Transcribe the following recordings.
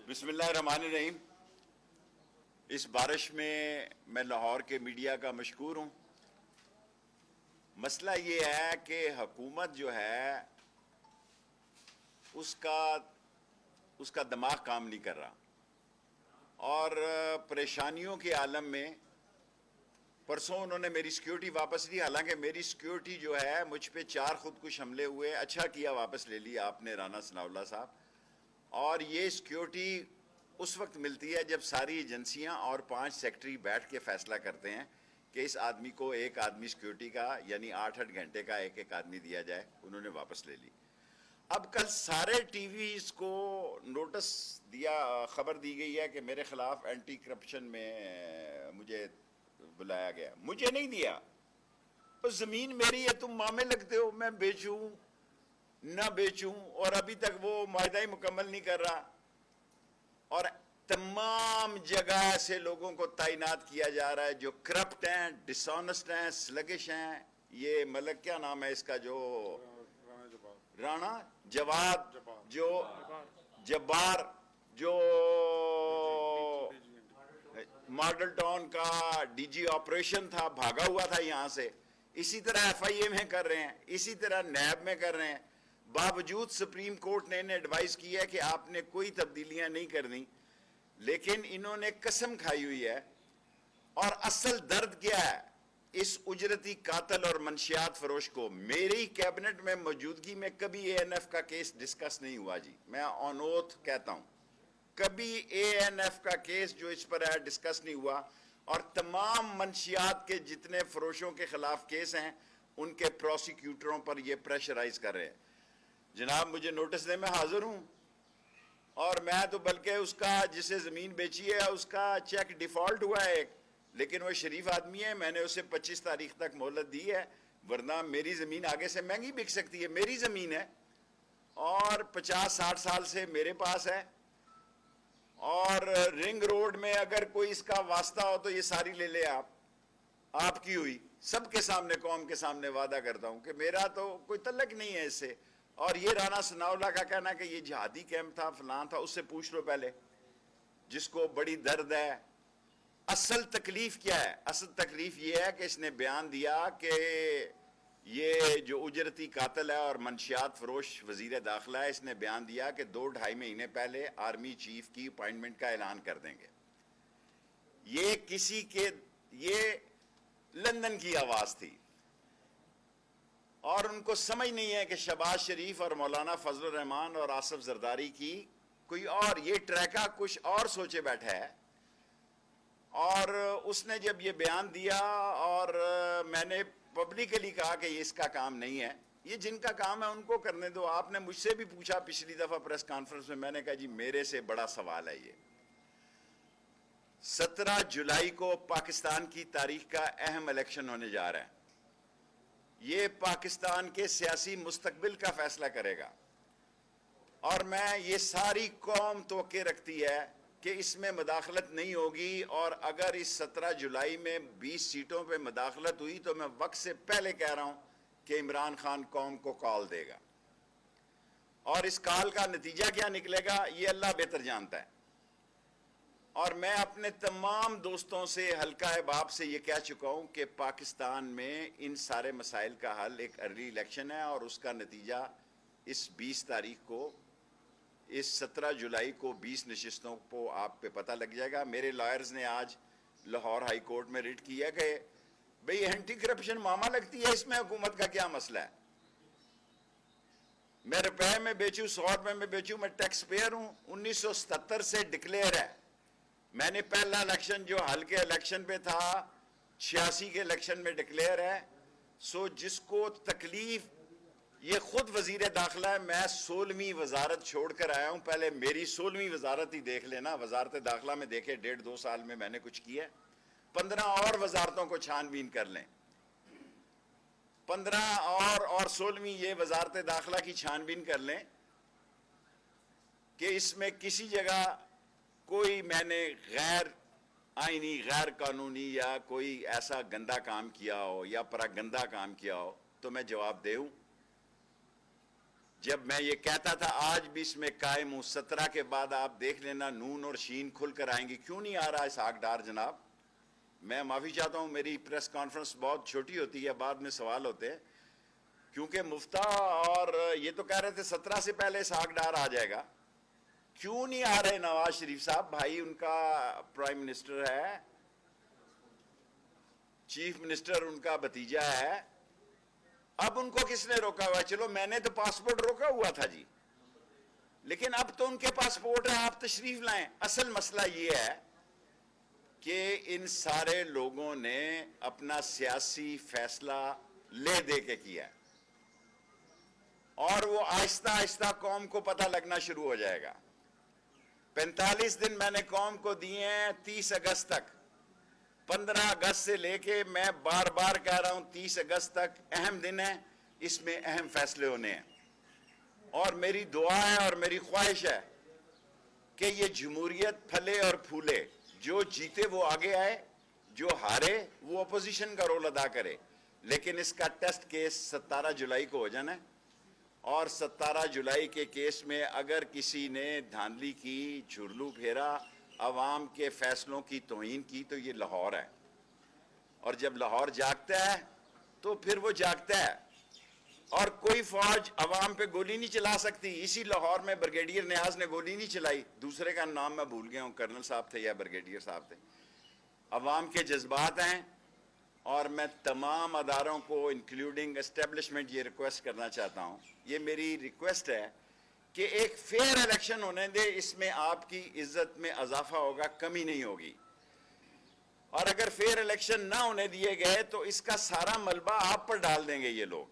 بسم اللہ الرحمن الرحیم۔ اس بارش میں لاہور کے میڈیا کا مشکور ہوں۔ مسئلہ یہ ہے کہ حکومت جو ہے اس کا دماغ کام نہیں کر رہا، اور پریشانیوں کے عالم میں پرسوں انہوں نے میری سیکیورٹی واپس لی، حالانکہ میری سیکیورٹی جو ہے مجھ پہ 4 خودکش حملے ہوئے، اچھا کیا واپس لے لی آپ نے رانا ثناء اللہ صاحب۔ اور یہ سیکیورٹی اس وقت ملتی ہے جب ساری ایجنسیاں اور 5 سیکٹری بیٹھ کے فیصلہ کرتے ہیں کہ اس آدمی کو ایک آدمی سیکیورٹی کا یعنی 8-8 گھنٹے کا ایک آدمی دیا جائے۔ انہوں نے واپس لے لی۔ اب کل سارے ٹی ویز کو نوٹس دیا، خبر دی گئی ہے کہ میرے خلاف اینٹی کرپشن میں مجھے بلایا گیا۔ مجھے نہیں دیا، زمین میری ہے، تم مامے لگتے ہو میں بیچوں نہ بیچوں، اور ابھی تک وہ معاہدہ ہی مکمل نہیں کر رہا، اور تمام جگہ ایسے لوگوں کو تعینات کیا جا رہا ہے جو کرپٹ ہیں، ڈس آنسٹ ہیں، سلگش ہیں۔ یہ ملک کیا نام ہے اس کا، جو رانا جواد، جو جبار، جو ماڈل ٹاؤن کا ڈی جی آپریشن تھا، بھاگا ہوا تھا یہاں سے، اسی طرح ایف آئی اے میں کر رہے ہیں، اسی طرح نیب میں کر رہے ہیں۔ باوجود سپریم کورٹ نے انہیں ایڈوائز کی ہے کہ آپ نے کوئی تبدیلیاں نہیں کرنی، لیکن انہوں نے قسم کھائی ہوئی ہے۔ اور اصل درد کیا ہے اس اجرتی قاتل اور منشیات فروش کو؟ میری کیبنٹ میں موجودگی میں کبھی اے این ایف کا کیس ڈسکس نہیں ہوا جی، میں آن اوتھ کہتا ہوں، کبھی اے این ایف کا کیس جو اس پر ہے ڈسکس نہیں ہوا، اور تمام منشیات کے جتنے فروشوں کے خلاف کیس ہیں ان کے پروسیکیوٹروں پر یہ پریشرائز کر رہے ہیں۔ جناب مجھے نوٹس دے، میں حاضر ہوں، اور میں تو بلکہ اس کا جسے زمین بیچی ہے اس کا چیک ڈیفالٹ ہوا ہے ایک، لیکن وہ شریف آدمی ہے، میں نے اسے 25 تاریخ تک مہلت دی ہے، ورنہ میری زمین آگے سے مہنگی بک سکتی ہے۔ میری زمین ہے اور 50-60 سال سے میرے پاس ہے، اور رنگ روڈ میں اگر کوئی اس کا واسطہ ہو تو یہ ساری لے لے آپ کی ہوئی، سب کے سامنے قوم کے سامنے وعدہ کرتا ہوں کہ میرا تو کوئی تعلق نہیں ہے اس سے۔ اور یہ رانا ثناء اللہ کا کہنا کہ یہ جہادی کیمپ تھا فلاں تھا، اس سے پوچھ لو پہلے جس کو بڑی درد ہے۔ اصل تکلیف کیا ہے؟ اصل تکلیف یہ ہے کہ اس نے بیان دیا کہ یہ جو اجرتی قاتل ہے اور منشیات فروش وزیر داخلہ ہے، اس نے بیان دیا کہ 2-2.5 مہینے پہلے آرمی چیف کی اپائنٹمنٹ کا اعلان کر دیں گے۔ یہ لندن کی آواز تھی، اور ان کو سمجھ نہیں ہے کہ شہباز شریف اور مولانا فضل الرحمان اور آصف زرداری کی کوئی اور یہ ٹریکہ کچھ اور سوچے بیٹھا ہے۔ اور اس نے جب یہ بیان دیا اور میں نے پبلکلی کہا کہ یہ اس کا کام نہیں ہے، یہ جن کا کام ہے ان کو کرنے دو۔ آپ نے مجھ سے بھی پوچھا پچھلی دفعہ پریس کانفرنس میں نے کہا جی میرے سے بڑا سوال ہے یہ۔ 17 جولائی کو پاکستان کی تاریخ کا اہم الیکشن ہونے جا رہا ہے، یہ پاکستان کے سیاسی مستقبل کا فیصلہ کرے گا، اور میں یہ ساری قوم توقع رکھتی ہے کہ اس میں مداخلت نہیں ہوگی، اور اگر اس 17 جولائی میں 20 سیٹوں پہ مداخلت ہوئی تو میں وقت سے پہلے کہہ رہا ہوں کہ عمران خان قوم کو کال دے گا، اور اس کال کا نتیجہ کیا نکلے گا یہ اللہ بہتر جانتا ہے۔ اور میں اپنے تمام دوستوں سے حلقہ احباب سے یہ کہہ چکا ہوں کہ پاکستان میں ان سارے مسائل کا حل ایک ارلی الیکشن ہے، اور اس کا نتیجہ اس 20 تاریخ کو، اس 17 جولائی کو 20 نشستوں کو آپ پہ پتہ لگ جائے گا۔ میرے لائرز نے آج لاہور ہائی کورٹ میں ریٹ کیا کہ بھئی اینٹی کرپشن ماما لگتی ہے، اس میں حکومت کا کیا مسئلہ ہے؟ میں روپے میں بیچوں 100 روپے میں بیچوں، میں ٹیکس پیئر ہوں۔ 1977 سے ڈکلیئر ہے، میں نے پہلا الیکشن جو حل کے الیکشن پہ تھا 86 کے الیکشن میں ڈکلیئر ہے۔ سو جس کو تکلیف، یہ خود وزیر داخلہ ہے، میں 16ویں وزارت چھوڑ کر آیا ہوں، پہلے میری 16ویں وزارت ہی دیکھ لینا، وزارت داخلہ میں دیکھے 1.5-2 سال میں میں نے کچھ کیا ہے، 15 اور وزارتوں کو چھان بین کر لیں، 15 اور 16ویں یہ وزارت داخلہ کی چھان بین کر لیں کہ اس میں کسی جگہ کوئی میں نے غیر آئینی، غیر قانونی یا کوئی ایسا گندا کام کیا ہو یا پراگندہ کام کیا ہو تو میں جواب دے ہوں۔ جب میں یہ کہتا تھا آج بھی اس میں قائم ہوں، 17 کے بعد آپ دیکھ لینا نون اور شین کھل کر آئیں گی. کیوں نہیں آ رہا اسحاق ڈار جناب؟ میں معافی چاہتا ہوں، میری پریس کانفرنس بہت چھوٹی ہوتی ہے، بعد میں سوال ہوتے ہیں، کیونکہ مفتا اور یہ تو کہہ رہے تھے 17 سے پہلے اسحاق ڈار آ جائے گا. کیوں نہیں آ رہے نواز شریف صاحب؟ بھائی ان کا پرائم منسٹر ہے، چیف منسٹر ان کا بھتیجا ہے. اب ان کو کس نے روکا ہوا ہے؟ چلو میں نے تو پاسپورٹ روکا ہوا تھا جی، لیکن اب تو ان کے پاسپورٹ ہے، آپ تشریف لائیں. اصل مسئلہ یہ ہے کہ ان سارے لوگوں نے اپنا سیاسی فیصلہ لے دے کے کیا ہے، اور وہ آہستہ آہستہ قوم کو پتہ لگنا شروع ہو جائے گا. 45 دن میں نے قوم کو دیے ہیں 30 اگست تک. 15 اگست سے لے کے میں بار بار کہہ رہا ہوں 30 اگست تک اہم دن ہے، اس میں اہم فیصلے ہونے ہیں. اور میری دعا ہے اور میری خواہش ہے کہ یہ جمہوریت پھلے اور پھولے. جو جیتے وہ آگے آئے، جو ہارے وہ اپوزیشن کا رول ادا کرے. لیکن اس کا ٹیسٹ کیس 17 جولائی کو ہو جانا ہے، اور 17 جولائی کے کیس میں اگر کسی نے دھاندلی کی، جھرلو پھیرا، عوام کے فیصلوں کی توہین کی، تو یہ لاہور ہے. اور جب لاہور جاگتا ہے تو پھر وہ جاگتا ہے، اور کوئی فوج عوام پہ گولی نہیں چلا سکتی. اسی لاہور میں بریگیڈیئر نیاز نے گولی نہیں چلائی، دوسرے کا نام میں بھول گیا ہوں، کرنل صاحب تھے یا بریگیڈیئر صاحب تھے. عوام کے جذبات ہیں، اور میں تمام اداروں کو انکلوڈنگ اسٹیبلشمنٹ یہ ریکویسٹ کرنا چاہتا ہوں، یہ میری ریکویسٹ ہے کہ ایک فیئر الیکشن ہونے دے. اس میں آپ کی عزت میں اضافہ ہوگا، کمی نہیں ہوگی. اور اگر فیئر الیکشن نہ ہونے دیے گئے تو اس کا سارا ملبہ آپ پر ڈال دیں گے یہ لوگ.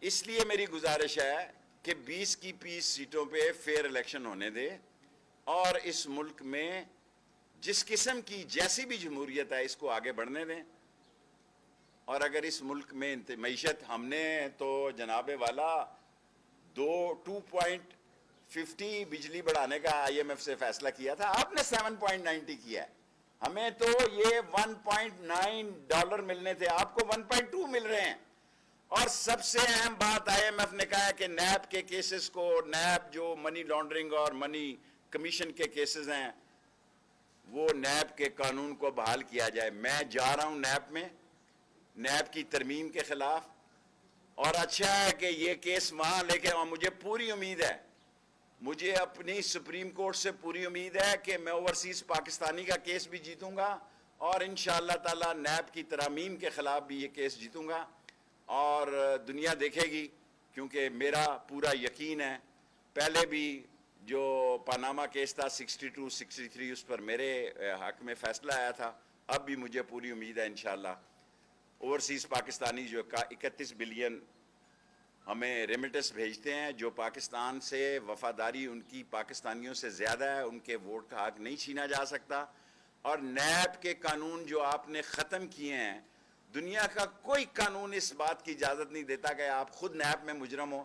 اس لیے میری گزارش ہے کہ 20 کی 20 سیٹوں پہ فیئر الیکشن ہونے دے، اور اس ملک میں جس قسم کی جیسی بھی جمہوریت ہے اس کو آگے بڑھنے دیں. اور اگر اس ملک میں معیشت، ہم نے تو جناب والا 2.50 بجلی بڑھانے کا آئی ایم ایف سے فیصلہ کیا تھا، آپ نے 7.90 کیا ہے. ہمیں تو یہ $1.9 ملنے تھے، آپ کو 1.2 مل رہے ہیں. اور سب سے اہم بات آئی ایم ایف نے کہا ہے کہ نیب کے کیسز کو، نیب جو منی لانڈرنگ اور منی کمیشن کے کیسز ہیں، وہ نیب کے قانون کو بحال کیا جائے. میں جا رہا ہوں نیب میں، نیب کی ترمیم کے خلاف، اور اچھا ہے کہ یہ کیس وہاں لے کے، اور مجھے پوری امید ہے، مجھے اپنی سپریم کورٹ سے پوری امید ہے کہ میں اوورسیز پاکستانی کا کیس بھی جیتوں گا، اور انشاءاللہ تعالی نیب کی ترامیم کے خلاف بھی یہ کیس جیتوں گا. اور دنیا دیکھے گی، کیونکہ میرا پورا یقین ہے. پہلے بھی جو پاناما کیس تھا 62 63 اس پر میرے حق میں فیصلہ آیا تھا. اب بھی مجھے پوری امید ہے انشاءاللہ اوورسیز پاکستانی جو 31 بلین ہمیں ریمیٹس بھیجتے ہیں، جو پاکستان سے وفاداری ان کی پاکستانیوں سے زیادہ ہے، ان کے ووٹ کا حق نہیں چھینا جا سکتا. اور نیب کے قانون جو آپ نے ختم کیے ہیں، دنیا کا کوئی قانون اس بات کی اجازت نہیں دیتا کہ آپ خود نیب میں مجرم ہو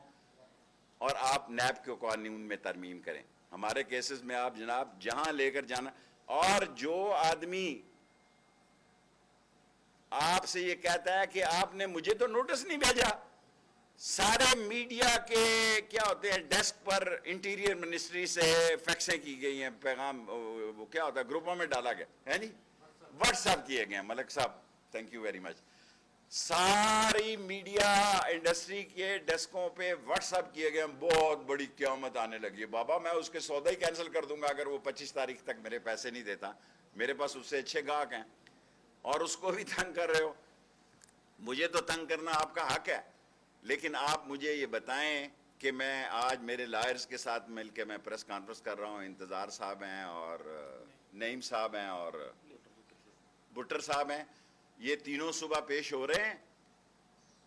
اور آپ نیب کے قانون میں ترمیم کریں. ہمارے کیسز میں آپ جناب جہاں لے کر جانا. اور جو آدمی آپ سے یہ کہتا ہے کہ آپ نے مجھے تو نوٹس نہیں بھیجا، سارے میڈیا کے کیا ہوتے ہیں ڈیسک پر انٹیریئر منسٹری سے فیکسیں کی گئی ہیں، پیغام وہ کیا ہوتا ہے گروپوں میں ڈالا گیا ہے، نہیں واٹس ایپ کیے گئے ہیں. ملک صاحب تھینک یو ویری مچ. ساری میڈیا انڈسٹری کے ڈیسکوں پہ واٹس ایپ کیے گئے ہیں. بہت بڑی قیامت آنے لگی ہے بابا، میں اس کے سودا ہی کینسل کر دوں گا اگر وہ 25 تاریخ تک میرے پیسے نہیں دیتا. میرے پاس اس سے اچھے گاہک ہیں، اور اس کو بھی تنگ کر رہے ہو. مجھے تو تنگ کرنا آپ کا حق ہے، لیکن آپ مجھے یہ بتائیں کہ میں آج میرے لائرز کے ساتھ مل کے میں پریس کانفرنس کر رہا ہوں. انتظار صاحب ہیں، اور نعیم صاحب ہیں، اور بٹر صاحب ہیں. یہ تینوں صبح پیش ہو رہے ہیں.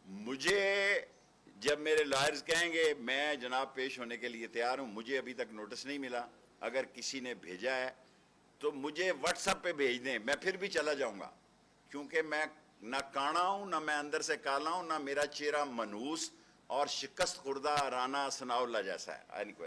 مجھے جب میرے لائرز کہیں گے میں جناب پیش ہونے کے لیے تیار ہوں. مجھے ابھی تک نوٹس نہیں ملا، اگر کسی نے بھیجا ہے تو مجھے واٹس ایپ پہ بھیج دیں، میں پھر بھی چلا جاؤں گا. کیونکہ میں نہ کانا ہوں، نہ میں اندر سے کالا ہوں، نہ میرا چہرہ منحوس اور شکست خوردہ رانا ثناء اللہ جیسا ہے.